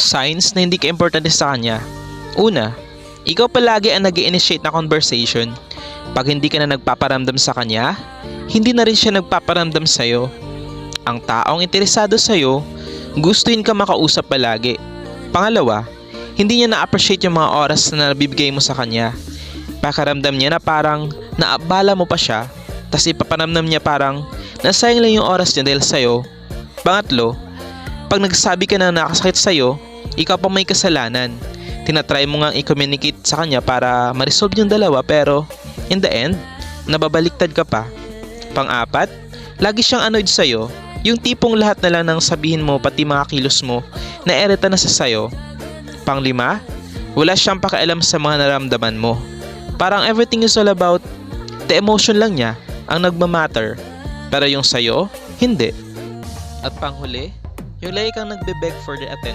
Signs na hindi ka importante sa kanya. Una, ikaw palagi ang nag-initiate na conversation. Pag hindi ka na nagpaparamdam sa kanya, hindi na rin siya nagpaparamdam sa'yo. Ang taong interesado sa'yo, gustuin ka makausap palagi. Pangalawa, hindi niya na-appreciate yung mga oras na nabibigay mo sa kanya. Pakaramdam niya na parang naabala mo pa siya, tas ipapanamnam niya parang nasayang lang yung oras niya dahil sa'yo. Pangatlo, pag nagsabi ka na nakasakit sa'yo, ikaw pa may kasalanan. Tinatry mo nga i-communicate sa kanya para ma-resolve yung dalawa pero in the end, nababaliktad ka pa. Pang-apat, lagi siyang annoyed sa'yo. Yung tipong lahat na lang ng sabihin mo pati mga kilos mo na erita na sa sayo. Pang-lima, wala siyang pakialam sa mga naramdaman mo. Parang everything is all about the emotion lang niya ang nagmamatter. Pero yung sayo, hindi. At panghuli, yung lagi kang nagbe-beg for their attention.